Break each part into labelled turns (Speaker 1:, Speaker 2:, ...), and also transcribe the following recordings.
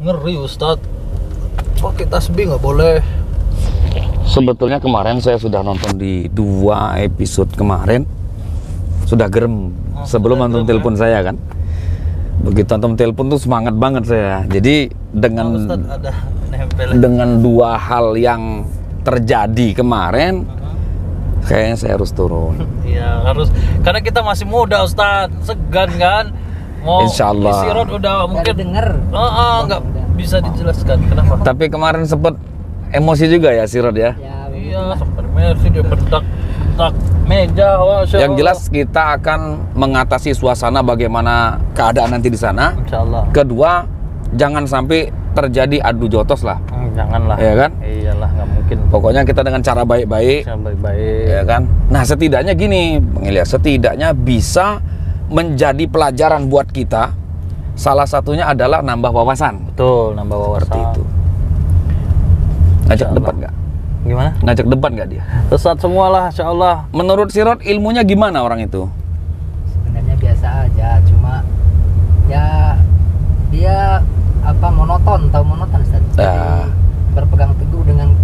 Speaker 1: Ngeri Ustadz, pakai tasbih nggak boleh.
Speaker 2: Sebetulnya kemarin saya sudah nonton di 2 episode kemarin, sudah gerem sebelum nonton telepon saya kan. Begitu nonton telepon tuh semangat banget saya. Jadi dengan
Speaker 1: ada nempel.
Speaker 2: dengan 2 hal yang terjadi kemarin, kayaknya saya harus turun.
Speaker 1: Iya harus, karena kita masih muda Ustadz, segan kan. Mau
Speaker 2: Insyaallah.
Speaker 1: isi road udah mungkin
Speaker 3: denger.
Speaker 1: nggak bisa dijelaskan kenapa.
Speaker 2: Tapi kemarin sempet emosi juga ya si Rod ya.
Speaker 1: Iya sampai mercy dia bentak meja.
Speaker 2: Yang jelas kita akan mengatasi suasana bagaimana keadaan nanti di sana.
Speaker 1: Insyaallah.
Speaker 2: Kedua, jangan sampai terjadi adu jotos lah.
Speaker 1: Janganlah.
Speaker 2: Ya kan?
Speaker 1: Iyalah, nggak mungkin.
Speaker 2: Pokoknya kita dengan cara baik-baik.
Speaker 1: Baik-baik.
Speaker 2: Ya kan? Nah, setidaknya gini, Bang Ilyas, setidaknya bisa menjadi pelajaran buat kita. Salah satunya adalah nambah wawasan.
Speaker 1: Betul, nambah wawasan.
Speaker 2: Seperti itu. Ngajak debat nggak?
Speaker 1: Gimana?
Speaker 2: Ngajak debat nggak dia?
Speaker 1: Sesat semualah, insyaallah.
Speaker 2: Menurut si Rod, ilmunya gimana orang itu?
Speaker 3: Sebenarnya biasa aja, cuma ya dia monoton, tahu monoton Ustaz.
Speaker 2: Nah.
Speaker 3: Berpegang teguh dengan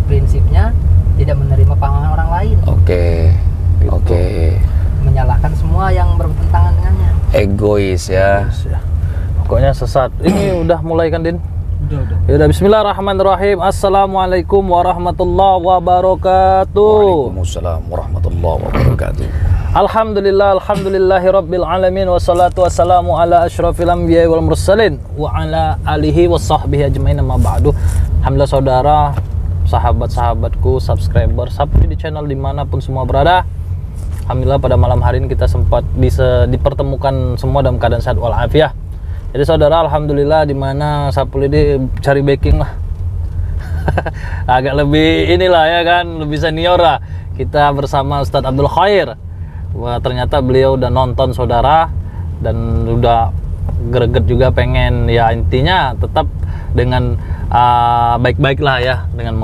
Speaker 3: prinsipnya, tidak menerima pemahaman orang lain.
Speaker 2: Oke.
Speaker 1: Gitu.
Speaker 2: Oke.
Speaker 3: Menyalahkan semua yang bertentangan dengannya.
Speaker 2: Egois ya.
Speaker 1: Pokoknya sesat. Ini udah mulai kan, Din?
Speaker 3: Udah.
Speaker 1: Yaudah, bismillahirrahmanirrahim. Assalamualaikum warahmatullahi wabarakatuh.
Speaker 2: Waalaikumsalam warahmatullahi wabarakatuh.
Speaker 1: Alhamdulillahi rabbil alamin. Wassalatu wassalamu ala asyrafil anbiya wal mursalin wa ala alihi wa sahbihi ajmain, amma ba'du. Alhamdulillah saudara, sahabat-sahabatku, subscriber, subscribe di channel dimanapun semua berada. Alhamdulillah pada malam hari ini kita sempat bisa dipertemukan semua dalam keadaan sehat walafiat. Jadi saudara, alhamdulillah di mana Sapul ini cari backing lah. Agak lebih inilah ya kan, lebih senior lah. Kita bersama Ustadz Abdul Khair. Wah, ternyata beliau udah nonton saudara dan udah greget juga, pengen ya intinya tetap dengan baik-baik lah ya, dengan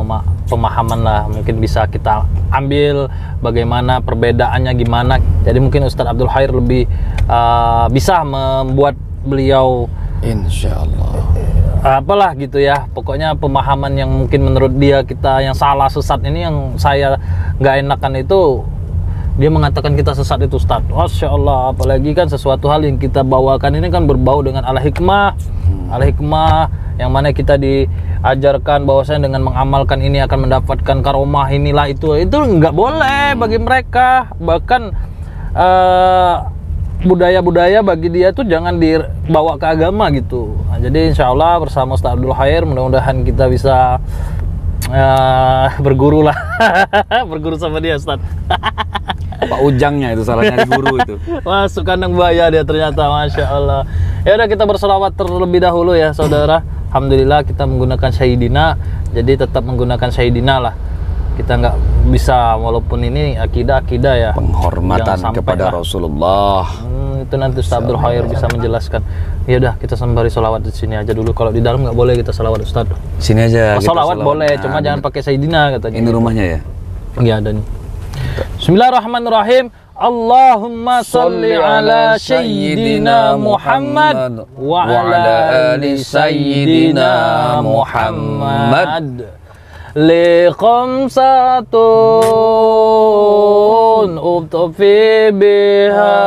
Speaker 1: pemahaman lah mungkin bisa kita ambil bagaimana perbedaannya gimana. Jadi mungkin Ustadz Abdul Khair lebih bisa membuat beliau
Speaker 2: Insyaallah
Speaker 1: apalah gitu ya, pokoknya pemahaman yang mungkin menurut dia kita yang salah sesat ini, yang saya nggak enakan itu dia mengatakan kita sesat itu Ustaz. Masya Allah, apalagi kan sesuatu hal yang kita bawakan ini kan berbau dengan al-hikmah yang mana kita diajarkan bahwasanya dengan mengamalkan ini akan mendapatkan karomah inilah itu nggak boleh bagi mereka. Bahkan budaya-budaya bagi dia tuh jangan dibawa ke agama gitu. Nah, jadi insya Allah bersama Ustaz Abdul Khair mudah-mudahan kita bisa berguru lah. Berguru sama dia Ustaz.
Speaker 2: Pak Ujangnya itu salah nyari guru itu.
Speaker 1: Masuk kandang buaya dia ternyata, Masya Allah. Ya udah, kita berselawat terlebih dahulu ya saudara. Alhamdulillah kita menggunakan Sayyidina, jadi tetap menggunakan Sayyidina lah. Kita nggak bisa, walaupun ini akidah ya,
Speaker 2: penghormatan kepada lah Rasulullah.
Speaker 1: Itu nanti Ustaz Abdul Khair bisa menjelaskan. Ya udah, kita sembari selawat di sini aja dulu. Kalau di dalam nggak boleh kita selawat Ustaz.
Speaker 2: Sini aja.
Speaker 1: Selawat boleh, cuma jangan pakai Sayyidina katanya.
Speaker 2: Ini rumahnya ya?
Speaker 1: Iya ada nih. Bismillahirrahmanirrahim. Allahumma salli ala Sayyidina Muhammad wa ala ali Sayyidina Muhammad. Liqamsatun ubtufi biha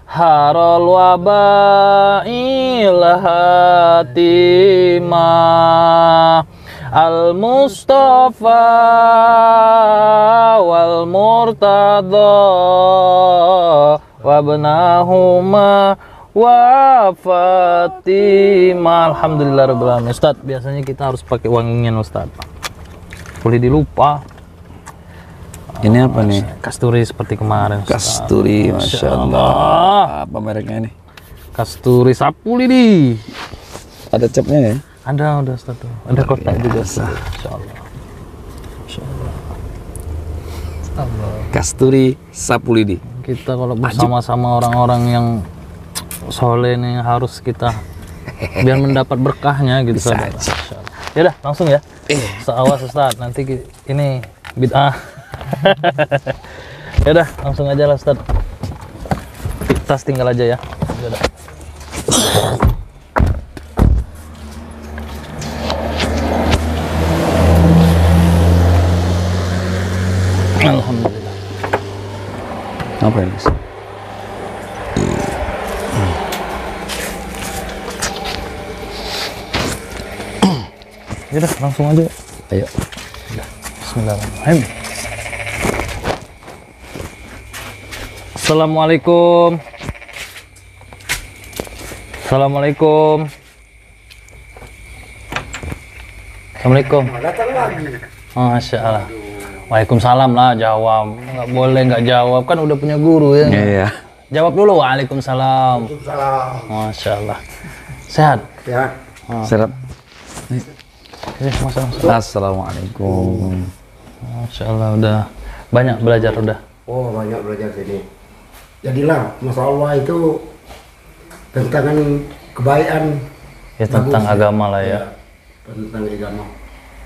Speaker 1: haral waba'il hatimah al-Mustafa wal Murtada wabnahuma wa Fatimah. Alhamdulillah rabbil alamin. Ustaz, biasanya kita harus pakai wangian Ustaz. Boleh dilupa.
Speaker 2: Ini apa nih?
Speaker 1: Kasturi seperti kemarin Ustaz.
Speaker 2: Kasturi, Masya Allah. Apa mereknya ini?
Speaker 1: Kasturi Sapul ini.
Speaker 2: Ada capnya ya?
Speaker 1: Ada Ustaz tuh. Ada kotak juga Ustaz. Insyaallah.
Speaker 2: Kasturi Sapulidi.
Speaker 1: Kita kalau bersama-sama orang-orang yang soleh nih harus kita biar mendapat berkahnya gitu. Ya udah, langsung ya. Seawas Ustaz, nanti ini bid'ah. Ya udah, langsung aja lah Ustaz. Tas tinggal aja ya. Ya udah.
Speaker 2: Apa ini?
Speaker 1: Yaudah, langsung aja.
Speaker 2: Ayo.
Speaker 1: Bismillahirrahmanirrahim. Assalamualaikum. Assalamualaikum. Assalamualaikum.
Speaker 4: Datang lagi.
Speaker 1: Masya Allah. Waalaikumsalam lah, jawab. Nggak boleh nggak jawab, kan udah punya guru ya.
Speaker 2: Iya.
Speaker 1: Jawab dulu. Waalaikumsalam.
Speaker 4: Salam.
Speaker 1: Masya Allah. Sehat?
Speaker 4: Ya.
Speaker 2: Serat.
Speaker 1: Masa.
Speaker 2: Assalamualaikum.
Speaker 1: Masya Allah, udah banyak belajar udah.
Speaker 4: Oh, banyak belajar sini. Jadilah, Masya Allah itu tentang kebaikan.
Speaker 1: Ya tentang
Speaker 4: bagus,
Speaker 1: agama lah ya.
Speaker 4: Tentang agama.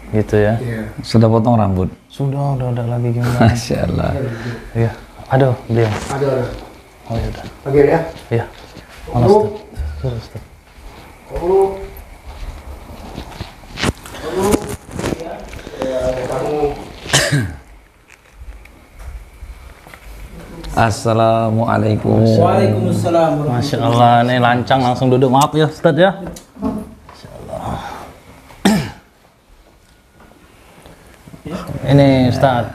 Speaker 1: Gitu ya.
Speaker 4: Iya.
Speaker 2: Sudah potong rambut?
Speaker 1: Sudah, udah lagi gimana?
Speaker 2: Masya Allah.
Speaker 1: Iya. Aduh, beliau.
Speaker 4: Ada.
Speaker 1: Oh ya udah.
Speaker 4: Lagi ya.
Speaker 1: Iya. Mana
Speaker 4: Oh.
Speaker 1: Ustaz? Terus, Ustaz.
Speaker 4: Oh. Kamu
Speaker 2: Assalamualaikum.
Speaker 5: Waalaikumsalam.
Speaker 1: Masya Allah, ini lancang langsung duduk. Maaf ya Ustaz ya. Masya Allah. Ini Ustaz,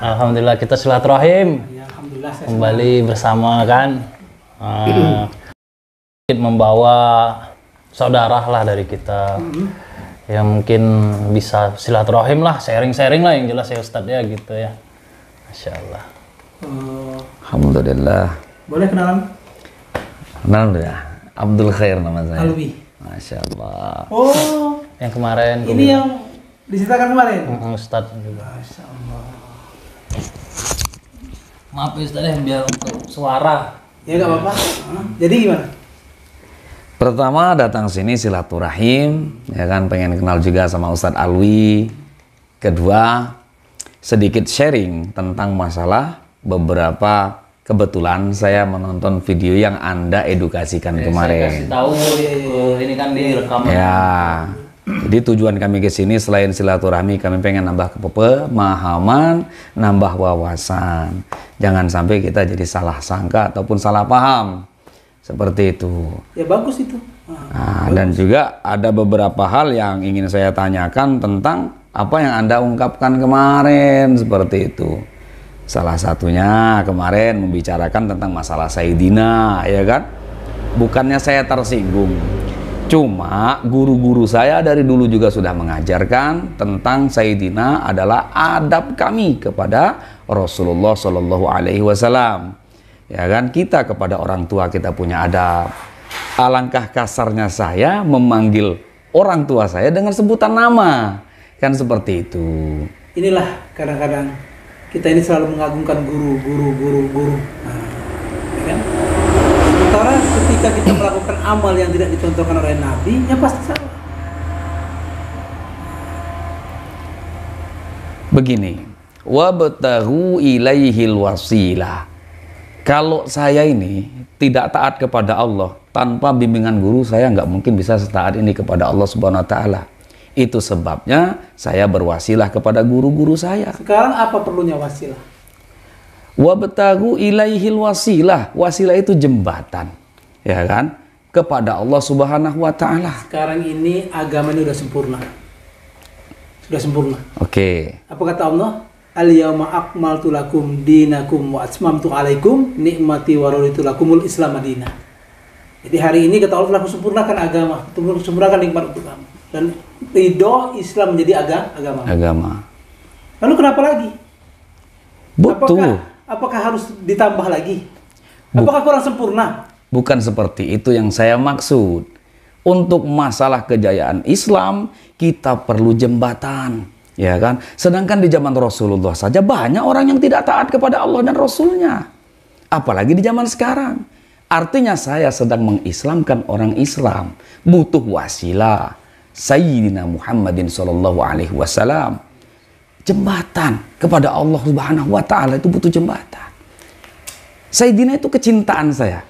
Speaker 1: alhamdulillah kita silaturahim
Speaker 5: Ya, alhamdulillah saya
Speaker 1: kembali bersama kan. Membawa saudara lah dari kita yang mungkin bisa silaturahim lah, sharing-sharing lah yang jelas ya Ustaz ya gitu ya. Masya Allah.
Speaker 2: Alhamdulillah.
Speaker 5: boleh kenalan?
Speaker 2: Alhamdulillah. Abdul Khair nama saya.
Speaker 5: Alwi.
Speaker 2: Masya Allah.
Speaker 5: Oh,
Speaker 1: Yang kemarin
Speaker 5: ini yang diceritakan kemarin.
Speaker 1: Ustaz juga.
Speaker 5: Masya Allah.
Speaker 1: Maaf ya Ustaz ya, biar untuk suara.
Speaker 5: Ya nggak apa-apa. Jadi gimana?
Speaker 2: Pertama datang sini silaturahim, ya kan, pengen kenal juga sama Ustadz Alwi. Kedua, sedikit sharing tentang masalah beberapa kebetulan saya menonton video yang Anda edukasikan
Speaker 1: Saya
Speaker 2: kemarin.
Speaker 1: kasih tahu ini kan direkam.
Speaker 2: Ya. Jadi tujuan kami ke sini selain silaturahmi, kami pengen nambah pemahaman, nambah wawasan. Jangan sampai kita jadi salah sangka ataupun salah paham. Seperti itu.
Speaker 5: Ya bagus itu.
Speaker 2: Nah, dan juga ada beberapa hal yang ingin saya tanyakan tentang apa yang Anda ungkapkan kemarin, seperti itu. Salah satunya kemarin membicarakan tentang masalah Sayyidina, ya kan? Bukannya saya tersinggung. Cuma guru-guru saya dari dulu juga sudah mengajarkan tentang Sayyidina adalah adab kami kepada Rasulullah Shallallahu Alaihi Wasallam. Ya kan, kita kepada orang tua kita punya adab. Alangkah kasarnya saya memanggil orang tua saya dengan sebutan nama, kan seperti itu.
Speaker 5: Inilah kadang-kadang kita ini selalu mengagungkan guru. Nah, ya kan? Sementara ketika kita melakukan amal yang tidak dicontohkan oleh Nabi, ya pasti salah.
Speaker 2: Begini, wabtaghu ilaihil wasilah. Kalau saya ini tidak taat kepada Allah tanpa bimbingan guru, saya nggak mungkin bisa setaat ini kepada Allah Subhanahu Wa Taala. Itu sebabnya saya berwasilah kepada guru-guru saya.
Speaker 5: Sekarang apa perlunya wasilah?
Speaker 2: Wabtaghu ilaihil wasilah. Wasilah itu jembatan, ya kan, kepada Allah Subhanahu Wa Taala.
Speaker 5: Sekarang ini agama ini sudah sempurna. Sudah sempurna.
Speaker 2: Oke.
Speaker 5: Apa kata Allah? Al-yawma akmaltu lakum dinakum wa atmamtu alaikum nikmati wa raditu lakumul Islam madinah. Jadi hari ini kata Allah telah kusempurnakan agama, kusempurnakan nikmat untuk kamu. Dan ridho Islam menjadi agama. Lalu kenapa lagi?
Speaker 2: Betul.
Speaker 5: Apakah harus ditambah lagi? Apakah kurang sempurna?
Speaker 2: Bukan seperti itu yang saya maksud. Untuk masalah kejayaan Islam, kita perlu jembatan. Ya kan? Sedangkan di zaman Rasulullah saja banyak orang yang tidak taat kepada Allah dan Rasulnya. Apalagi di zaman sekarang. Artinya saya sedang mengislamkan orang Islam. Butuh wasilah. Sayyidina Muhammadin sallallahu alaihi wasallam. Jembatan kepada Allah Subhanahu wa Ta'ala itu butuh jembatan. Sayyidina itu kecintaan saya.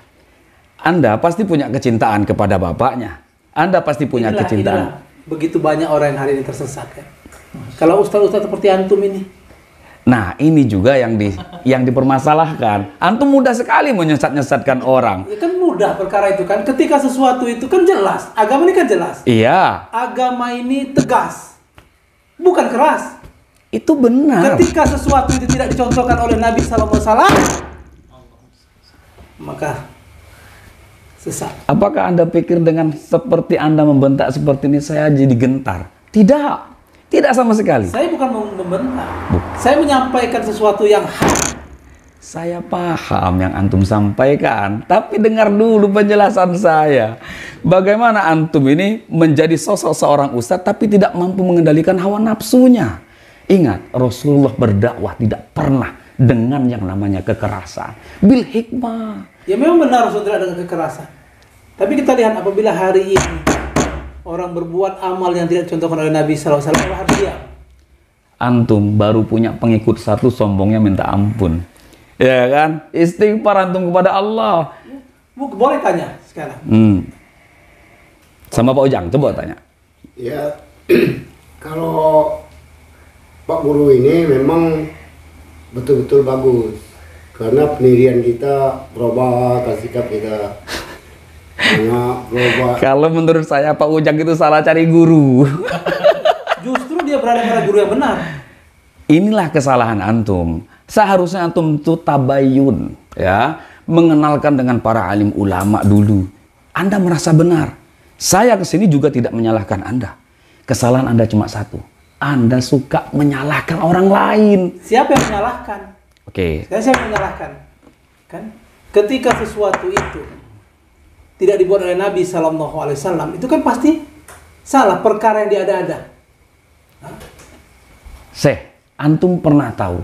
Speaker 2: Anda pasti punya kecintaan kepada bapaknya. Anda pasti punya kecintaan.
Speaker 5: Begitu banyak orang yang hari ini tersesat kan. Kalau ustaz-ustaz seperti antum ini
Speaker 2: Nah, ini juga yang dipermasalahkan. Antum mudah sekali menyesat-nyesatkan orang.
Speaker 5: Ya kan mudah perkara itu kan. Ketika sesuatu itu kan jelas. Agama ini kan jelas.
Speaker 2: Iya,
Speaker 5: Agama ini tegas. Bukan keras.
Speaker 2: itu benar.
Speaker 5: Ketika sesuatu itu tidak dicontohkan oleh Nabi SAW, maka sesat.
Speaker 2: Apakah Anda pikir dengan seperti Anda membentak seperti ini saya jadi gentar? Tidak. Tidak sama sekali.
Speaker 5: Saya bukan membentak. Saya menyampaikan sesuatu yang hak.
Speaker 2: Saya paham yang antum sampaikan, tapi dengar dulu penjelasan saya. Bagaimana antum ini menjadi sosok seorang ustadz tapi tidak mampu mengendalikan hawa nafsunya. Ingat, Rasulullah berdakwah tidak pernah dengan yang namanya kekerasan. Bil hikmah.
Speaker 5: Ya memang benar Rasul tidak dengan kekerasan. Tapi kita lihat apabila hari ini orang berbuat amal yang tidak dicontohkan oleh Nabi SAW, harus diam.
Speaker 2: Antum baru punya pengikut satu, sombongnya minta ampun. Ya kan? Istighfar antum kepada Allah.
Speaker 5: Boleh tanya sekarang.
Speaker 2: Sama Pak Ujang, coba tanya.
Speaker 4: Ya, kalau Pak Guru ini memang betul-betul bagus. Karena pendirian kita berubah, sikap kita berubah.
Speaker 2: Kalau menurut saya Pak Ujang itu salah cari guru.
Speaker 5: Justru dia berada pada guru yang benar.
Speaker 2: Inilah kesalahan antum. Seharusnya antum itu tabayun, ya, mengenalkan dengan para alim ulama dulu. Anda merasa benar. Saya kesini juga tidak menyalahkan Anda. Kesalahan Anda cuma satu. Anda suka menyalahkan orang lain.
Speaker 5: Siapa yang menyalahkan?
Speaker 2: Oke.
Speaker 5: Sekarang saya menyalahkan. Kan? Ketika sesuatu itu tidak dibuat oleh Nabi SAW, itu kan pasti salah, perkara yang diada-ada.
Speaker 2: Antum pernah tahu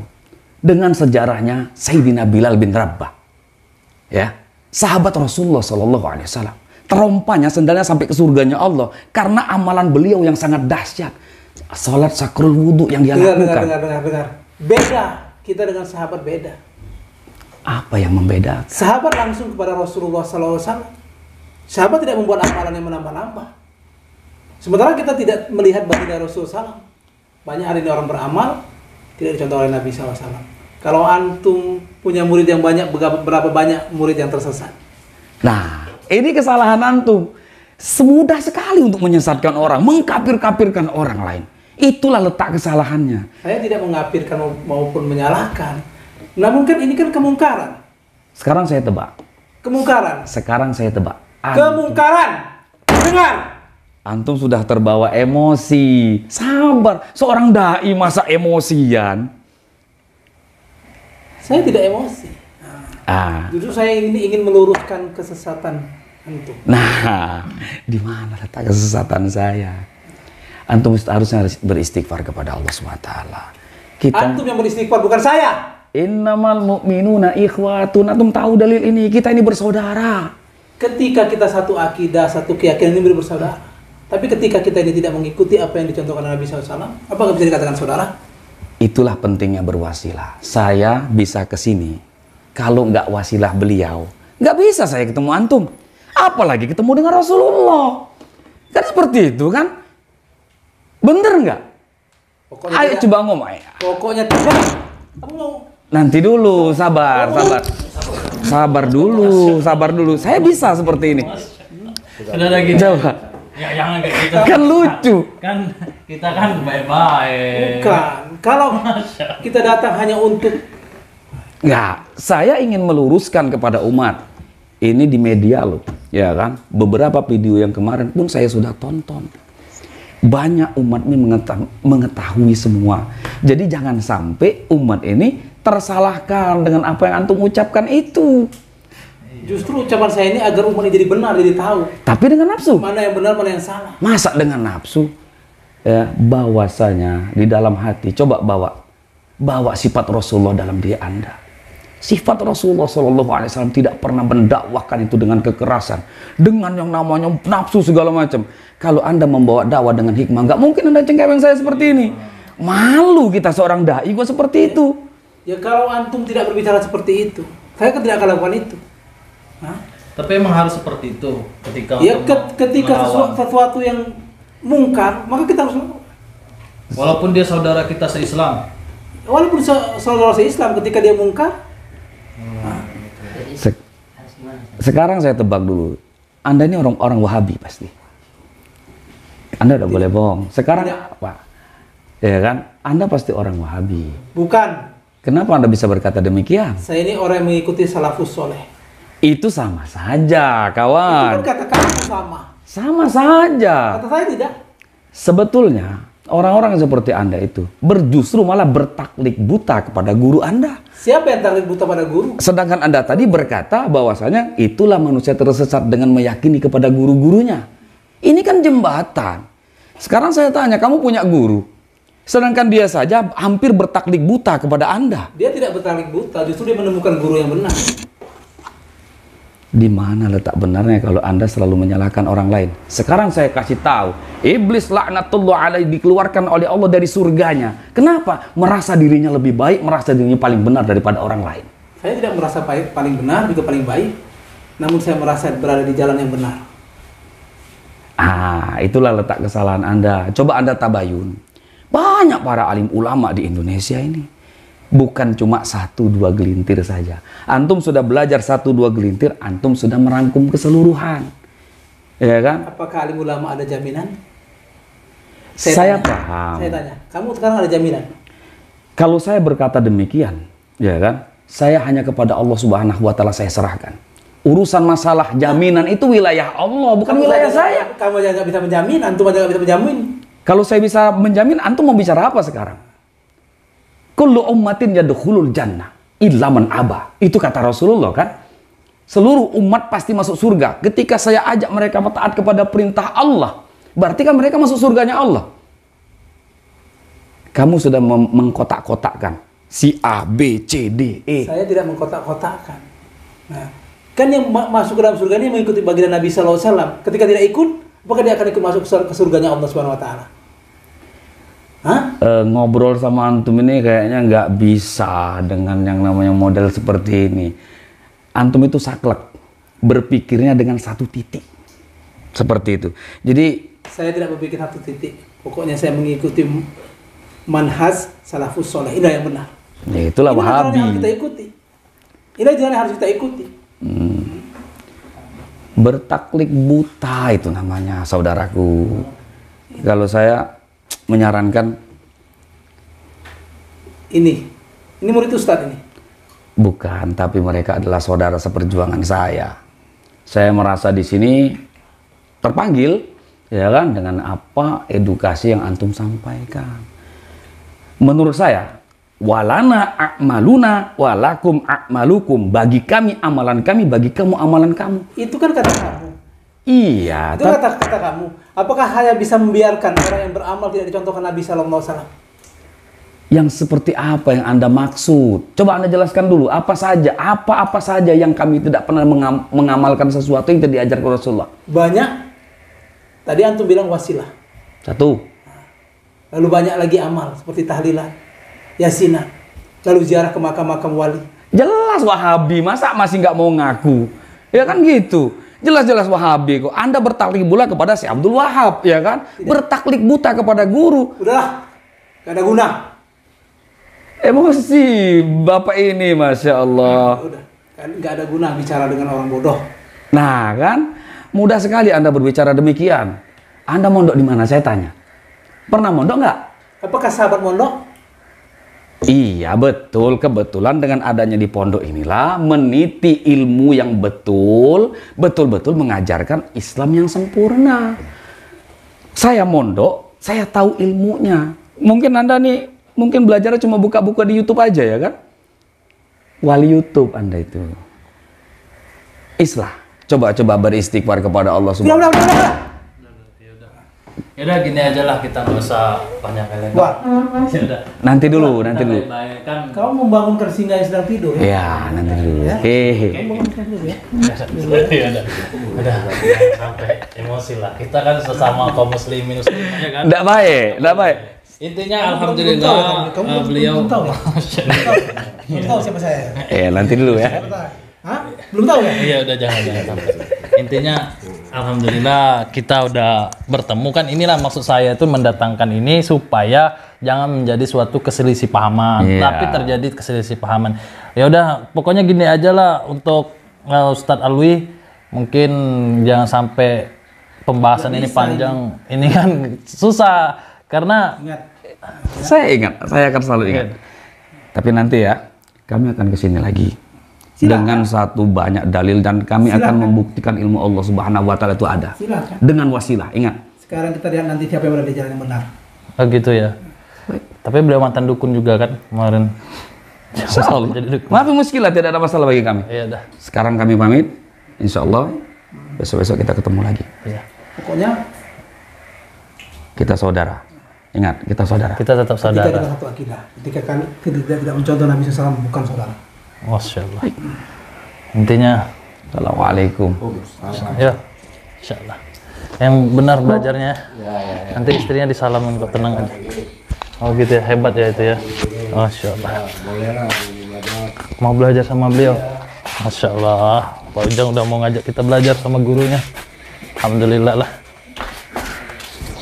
Speaker 2: dengan sejarahnya Sayyidina Bilal bin Rabah, ya, sahabat Rasulullah SAW. Terompanya sendalnya sampai ke surganya Allah karena amalan beliau yang sangat dahsyat. Salat sakrul wudhu yang dia lakukan.
Speaker 5: Dengar. Beda kita dengan sahabat, beda.
Speaker 2: Apa yang membedakan?
Speaker 5: Sahabat langsung kepada Rasulullah SAW. Sahabat tidak membuat amalan yang menambah-nambah. Sementara kita tidak melihat baginda Rasulullah SAW. Banyak hari ini orang beramal tidak dicontoh oleh Nabi SAW. Kalau antum punya murid yang banyak, berapa banyak murid yang tersesat?
Speaker 2: Nah, ini kesalahan antum. Semudah sekali untuk menyesatkan orang, mengkafir-kafirkan orang lain. Itulah letak kesalahannya.
Speaker 5: Saya tidak mengkafirkan maupun menyalahkan. Namun kan ini kan kemungkaran.
Speaker 2: Sekarang saya tebak.
Speaker 5: Kemungkaran.
Speaker 2: Sekarang saya tebak.
Speaker 5: Kemungkaran. Dengar.
Speaker 2: Antum sudah terbawa emosi. Sabar. Seorang dai masa emosian?
Speaker 5: Saya tidak emosi. Justru saya ingin meluruskan kesesatan antum.
Speaker 2: Nah, di mana letak kesesatan saya? Antum harusnya beristighfar kepada Allah SWT.
Speaker 5: Antum yang beristighfar, bukan saya.
Speaker 2: Innamal mu'minuna ikhwatun. Antum tahu dalil ini? Kita ini bersaudara.
Speaker 5: Ketika kita satu akidah, satu keyakinan ini bersaudara. Tapi ketika kita ini tidak mengikuti apa yang dicontohkan Nabi SAW, apakah bisa dikatakan saudara? Itulah
Speaker 2: pentingnya berwasilah. Saya bisa ke sini. Kalau nggak wasilah beliau, nggak bisa saya ketemu antum. Apalagi ketemu dengan Rasulullah. Kan seperti itu kan? Bener nggak? Ayo coba ngomong.
Speaker 5: Pokoknya tidak. Kamu mau?
Speaker 2: Nanti dulu, sabar. Sabar dulu. Saya bisa seperti ini.
Speaker 1: Sudah lagi.
Speaker 2: Coba.
Speaker 1: Ya jangan kayak gitu.
Speaker 2: Kan lucu.
Speaker 1: Kan kita kan baik-baik.
Speaker 5: Bukan. Kalau kita datang hanya untuk...
Speaker 2: Ya, saya ingin meluruskan kepada umat. Ini di media loh, ya kan? Beberapa video yang kemarin pun saya sudah tonton. Banyak umat ini mengetahui semua. Jadi jangan sampai umat ini tersalahkan dengan apa yang antum ucapkan itu.
Speaker 5: Justru ucapan saya ini agar umat ini jadi benar, jadi tahu.
Speaker 2: Tapi dengan nafsu.
Speaker 5: Mana yang benar, mana yang salah.
Speaker 2: Masa dengan nafsu? Ya, bahwasanya di dalam hati, coba bawa sifat Rasulullah dalam diri Anda. Sifat Rasulullah SAW tidak pernah mendakwahkan itu dengan kekerasan, dengan yang namanya nafsu segala macam. Kalau Anda membawa dakwah dengan hikmah, nggak mungkin Anda cengkeweng saya seperti ini. Malu kita seorang dai kok seperti itu.
Speaker 5: Ya kalau antum tidak berbicara seperti itu, saya kan tidak akan lakukan itu. Hah?
Speaker 1: Tapi emang harus seperti itu ketika
Speaker 5: ya ketika sesuatu yang mungkar, maka kita harus lakukan.
Speaker 1: Walaupun dia saudara kita se-Islam.
Speaker 5: Walaupun saudara Islam ketika dia mungkar,
Speaker 3: Jadi
Speaker 2: Se-
Speaker 3: harus gimana?
Speaker 2: Sekarang saya tebak dulu, Anda ini orang Wahabi pasti. Anda udah boleh bohong. Sekarang apa? Ya kan? Anda pasti orang Wahabi.
Speaker 5: bukan.
Speaker 2: Kenapa Anda bisa berkata demikian?
Speaker 5: Saya ini orang yang mengikuti salafus soleh.
Speaker 2: Itu sama saja,
Speaker 5: Itu
Speaker 2: kawan.
Speaker 5: kan kata kamu sama.
Speaker 2: Sama saja.
Speaker 5: Kata saya tidak.
Speaker 2: Sebetulnya orang-orang seperti Anda itu justru malah bertaklid buta kepada guru Anda.
Speaker 5: Siapa yang taklid buta pada guru?
Speaker 2: Sedangkan Anda tadi berkata bahwasanya itulah manusia tersesat dengan meyakini kepada guru-gurunya. Ini kan jembatan. Sekarang saya tanya, kamu punya guru. Sedangkan dia saja hampir bertaklid buta kepada Anda.
Speaker 5: Dia tidak bertaklid buta, justru dia menemukan guru yang benar.
Speaker 2: Di mana letak benarnya kalau Anda selalu menyalahkan orang lain? Sekarang saya kasih tahu, iblis laknatullah alaihi dikeluarkan oleh Allah dari surganya. Kenapa? Merasa dirinya lebih baik, merasa dirinya paling benar daripada orang lain.
Speaker 5: Saya tidak merasa paling benar, juga paling baik. Namun saya merasa berada di jalan yang benar.
Speaker 2: Itulah letak kesalahan Anda. Coba Anda tabayun. Banyak para alim ulama di Indonesia ini. Bukan cuma 1-2 gelintir saja. Antum sudah belajar 1-2 gelintir, antum sudah merangkum keseluruhan. Ya kan?
Speaker 5: Apakah alim ulama ada jaminan?
Speaker 2: Saya
Speaker 5: tanya.
Speaker 2: paham.
Speaker 5: Saya tanya, kamu sekarang ada jaminan?
Speaker 2: Kalau saya berkata demikian, ya kan? Saya hanya kepada Allah Subhanahu wa taala saya serahkan. Urusan masalah jaminan itu wilayah Allah, bukan wilayah saya.
Speaker 5: Kamu aja nggak bisa menjamin, antum aja nggak bisa menjamin.
Speaker 2: Kalau saya bisa menjamin, antum mau bicara apa sekarang? Kullu ummatin yadkhulul jannah illa man aba. Itu kata Rasulullah kan? Seluruh umat pasti masuk surga. Ketika saya ajak mereka taat kepada perintah Allah, berarti kan mereka masuk surganya Allah. Kamu sudah mengkotak-kotakkan si A, B, C, D, E.
Speaker 5: Saya tidak mengkotak-kotakkan. Nah, kan yang masuk ke dalam surga ini mengikuti baginda Nabi SAW. Ketika tidak ikut, apakah dia akan ikut masuk ke surganya Allah Subhanahu Wa Taala? Hah?
Speaker 2: Ngobrol sama antum ini kayaknya nggak bisa dengan yang namanya model seperti ini. Antum itu saklek, berpikirnya dengan satu titik. Seperti itu. Jadi
Speaker 5: Saya tidak berpikir satu titik. Pokoknya saya mengikuti manhaj salafus soleh. Inilah yang benar.
Speaker 2: ya itulah
Speaker 5: Inilah jalan yang harus
Speaker 2: Wahabi.
Speaker 5: kita ikuti. Inilah jalan yang harus kita ikuti.
Speaker 2: Bertaklid buta itu namanya, saudaraku. Kalau saya menyarankan,
Speaker 5: Ini murid Ustadz ini.
Speaker 2: bukan, tapi mereka adalah saudara seperjuangan saya. Saya merasa di sini terpanggil, ya kan, dengan apa edukasi yang antum sampaikan. Menurut saya, walana a'maluna walakum a'malukum. Bagi kami amalan kami, bagi kamu amalan kamu.
Speaker 5: Itu kan kata kamu.
Speaker 2: Iya,
Speaker 5: Itu kata kamu. Apakah saya bisa membiarkan orang yang beramal tidak dicontohkan Nabi Sallallahu Alaihi Wasallam?
Speaker 2: yang seperti apa yang Anda maksud? Coba Anda jelaskan dulu, apa saja yang kami tidak pernah mengamalkan sesuatu yang tidak diajarkan Rasulullah.
Speaker 5: Banyak. Tadi antum bilang wasilah.
Speaker 2: Satu,
Speaker 5: Lalu banyak lagi amal seperti tahlilan, yasinan, lalu ziarah ke makam-makam wali.
Speaker 2: jelas Wahabi, masa masih nggak mau ngaku? Ya kan gitu. Jelas-jelas Wahabi kok. Anda bertaklid buta kepada si Abdul Wahab, ya kan? Bertaklid buta kepada guru.
Speaker 5: Udahlah, gak ada guna.
Speaker 2: Emosi Bapak ini, Masya Allah.
Speaker 5: Udah, kan gak ada guna bicara dengan orang bodoh.
Speaker 2: Nah kan, mudah sekali Anda berbicara demikian. Anda mondok di mana? Saya tanya. Pernah mondok nggak?
Speaker 5: Apakah sahabat mondok?
Speaker 2: Iya betul, kebetulan dengan adanya di pondok inilah meniti ilmu yang betul-betul mengajarkan Islam yang sempurna. Saya mondok, saya tahu ilmunya. Mungkin Anda nih, mungkin belajarnya cuma buka-buka di YouTube aja ya kan? Wali YouTube Anda itu. Islah, coba-coba beristighfar kepada Allah Subhanahu wa Ta'ala.
Speaker 1: Yaudah gini aja lah, kita nggak usah banyak kalian.
Speaker 5: Wah,
Speaker 1: Yaudah.
Speaker 2: Nanti dulu.
Speaker 1: Baik-baik kan.
Speaker 5: kamu membangunkan singa yang sedang tidur ya?
Speaker 2: Ya, nanti dulu. Hehe.
Speaker 5: Bangunkan dulu ya.
Speaker 1: Ya udah sampai emosi lah. Kita kan sesama kaum muslimin ya kan.
Speaker 2: Nggak baik, nggak baik.
Speaker 1: Intinya alhamdulillah beliau
Speaker 5: belum tahu ya? Belum tahu siapa saya.
Speaker 2: Nanti dulu ya.
Speaker 5: Hah? Belum tahu ya?
Speaker 1: Iya udah jangan sampai. Intinya alhamdulillah kita udah bertemu kan, inilah maksud saya itu mendatangkan ini supaya jangan menjadi suatu keselisih pahaman.
Speaker 2: Iya.
Speaker 1: Tapi terjadi keselisih pahaman. Ya udah, pokoknya gini aja lah untuk Ustadz Alwi, mungkin jangan sampai pembahasan ini panjang. Ini kan susah karena
Speaker 5: Ingat,
Speaker 2: saya akan selalu ingat. Tapi nanti ya, kami akan kesini lagi. Dengan satu banyak dalil dan kami akan membuktikan ilmu Allah Subhanahu wa taala itu ada.
Speaker 5: silakan.
Speaker 2: Dengan wasilah, ingat.
Speaker 5: Sekarang kita lihat nanti siapa yang berada di jalan yang benar.
Speaker 1: oh gitu ya. Tapi beliau mantan dukun juga kan kemarin.
Speaker 2: Insyaallah.
Speaker 1: Jadi dukun.
Speaker 2: Maaf muskilah, tidak ada masalah bagi kami.
Speaker 1: Iya dah.
Speaker 2: Sekarang kami pamit. Insyaallah besok-besok kita ketemu lagi.
Speaker 1: Iya.
Speaker 5: Pokoknya
Speaker 2: Kita saudara. Ingat, kita saudara.
Speaker 1: Kita tetap
Speaker 5: ketika kita
Speaker 1: saudara.
Speaker 5: satu akidah, ketika kan tidak mencontoh Nabi SAW bukan saudara.
Speaker 1: Masya Allah. Intinya,
Speaker 2: Assalamualaikum.
Speaker 1: ya, Insya Allah. Yang benar belajarnya. Nanti istrinya disalamin kok, tenang aja. Oh gitu ya, hebat ya itu ya. Masya Allah. Mau belajar sama beliau. Masya Allah. Pak Ujang udah mau ngajak kita belajar sama gurunya. Alhamdulillah lah.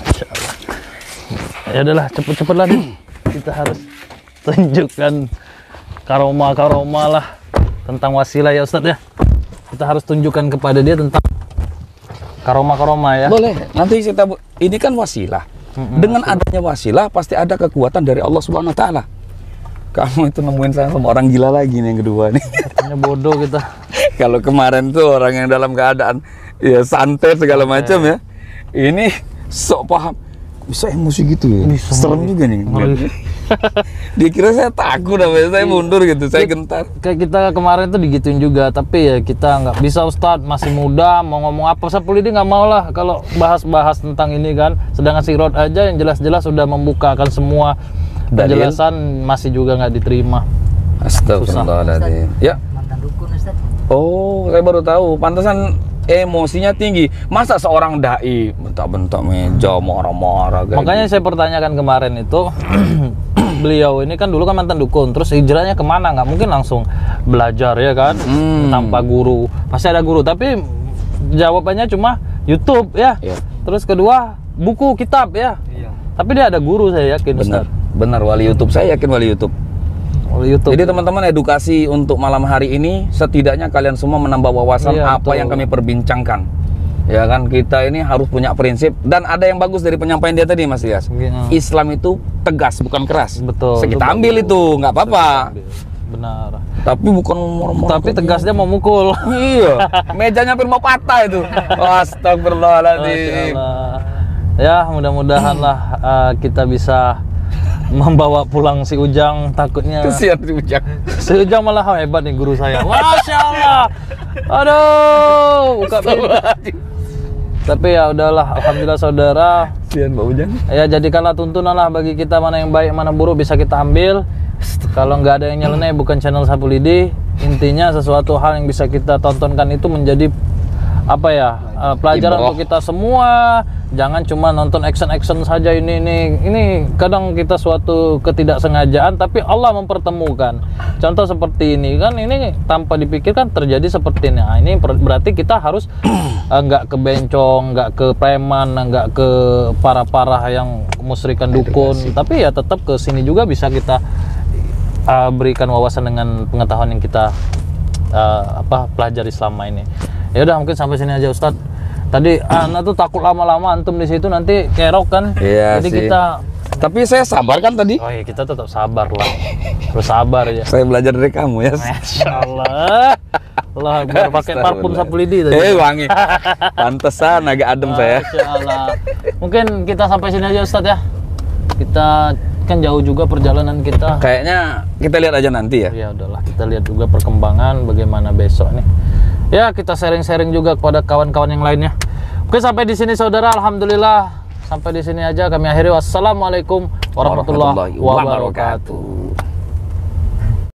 Speaker 1: Masya Allah. Ya udahlah, cepet-cepet lah nih. Kita harus tunjukkan karoma lah tentang wasilah ya Ustadz ya. Kita harus tunjukkan kepada dia tentang karoma ya.
Speaker 2: Boleh. Nanti ini kan wasilah. Dengan adanya wasilah pasti ada kekuatan dari Allah Subhanahu wa taala. Kamu itu nemuin saya sama orang gila lagi nih yang kedua nih.
Speaker 1: Katanya bodoh kita.
Speaker 2: Kalau kemarin tuh orang yang dalam keadaan ya santai segala macam ya. Ini sok paham. Bisa emosi gitu ya. Serem juga nih. Dia kira saya takut, saya mundur gitu, saya gentar.
Speaker 1: Kayak kita kemarin tuh digituin juga, tapi ya kita nggak bisa Ustadz, masih muda, mau ngomong apa Sapulidi nggak mau lah kalau bahas-bahas tentang ini kan. Sedangkan si Rod aja yang jelas-jelas sudah membukakan semua penjelasan masih juga nggak diterima.
Speaker 2: Astagfirullahaladzim. Ya.
Speaker 3: Mantan dukun Ustaz.
Speaker 2: Oh, saya baru tahu. Pantesan emosinya tinggi. Masa seorang dai bentak-bentak meja, marah-marah kayak
Speaker 1: Makanya
Speaker 2: gitu?
Speaker 1: saya pertanyakan kemarin itu, beliau ini kan dulu kan mantan dukun, terus hijrahnya kemana? Nggak mungkin langsung belajar ya kan, tanpa guru. Pasti ada guru, tapi jawabannya cuma YouTube ya.
Speaker 2: Iya.
Speaker 1: Terus kedua buku, kitab ya. Tapi dia ada guru, saya yakin.
Speaker 2: Benar,
Speaker 1: Ustaz.
Speaker 2: benar wali YouTube. Saya yakin wali YouTube.
Speaker 1: Oleh YouTube.
Speaker 2: Jadi teman-teman, edukasi untuk malam hari ini setidaknya kalian semua menambah wawasan
Speaker 1: Iya,
Speaker 2: apa
Speaker 1: betul.
Speaker 2: yang kami perbincangkan. Ya kan, kita ini harus punya prinsip, dan ada yang bagus dari penyampaian dia tadi Mas Dias.
Speaker 1: Iya.
Speaker 2: Islam itu tegas bukan keras.
Speaker 1: Betul,
Speaker 2: So, kita
Speaker 1: itu
Speaker 2: ambil
Speaker 1: bagus.
Speaker 2: itu nggak apa-apa.
Speaker 1: Benar.
Speaker 2: Tapi bukan marah-marah.
Speaker 1: Tapi tegasnya mau mukul.
Speaker 2: Iya, mejanya hampir mau patah itu. Astagfirullahaladzim.
Speaker 1: Masya Allah. Ya mudah-mudahan lah kita bisa membawa pulang si Ujang, takutnya
Speaker 2: Kesian si Ujang.
Speaker 1: si Ujang malah hebat nih guru saya. Masya Allah. Aduh, buka pintu. Tapi ya udahlah, alhamdulillah saudara.
Speaker 2: Kesian Pak Ujang.
Speaker 1: Ya jadikanlah tuntunan lah bagi kita, mana yang baik mana buruk bisa kita ambil. Kalau nggak ada yang nyeleneh bukan channel Sapulidi. Intinya sesuatu hal yang bisa kita tontonkan itu menjadi apa ya, pelajaran
Speaker 2: Ibrah.
Speaker 1: untuk kita semua. Jangan cuma nonton action saja. Ini kadang kita suatu ketidaksengajaan, tapi Allah mempertemukan. Contoh seperti ini kan, ini tanpa dipikirkan terjadi seperti ini. Nah, ini berarti kita harus nggak ke bencong, nggak ke preman, nggak ke parah-parah yang musyrikan dukun, tapi ya tetap ke sini juga bisa kita berikan wawasan dengan pengetahuan yang kita pelajari selama ini. Ya udah, mungkin sampai sini aja Ustadz. Tadi anak tuh takut lama-lama antum di situ nanti kerok kan.
Speaker 2: Iya
Speaker 1: Jadi
Speaker 2: sih.
Speaker 1: kita,
Speaker 2: Tapi saya sabar kan tadi.
Speaker 1: oh iya, kita tetap sabar lah. Terus sabar ya.
Speaker 2: Saya belajar dari kamu ya.
Speaker 1: Masya Allah. Allah Akbar, pakai parfum Sapulidi tadi.
Speaker 2: Wangi. Pantesan agak adem saya.
Speaker 1: Masya Allah. Mungkin kita sampai sini aja Ustadz ya. Kita kan jauh juga perjalanan kita.
Speaker 2: Kayaknya kita lihat aja nanti ya.
Speaker 1: Ya udahlah, kita lihat juga perkembangan bagaimana besok nih. Ya, kita sharing-sharing juga kepada kawan-kawan yang lainnya. Oke, sampai di sini saudara, alhamdulillah. Sampai di sini aja kami akhiri. Wassalamualaikum warahmatullahi wabarakatuh.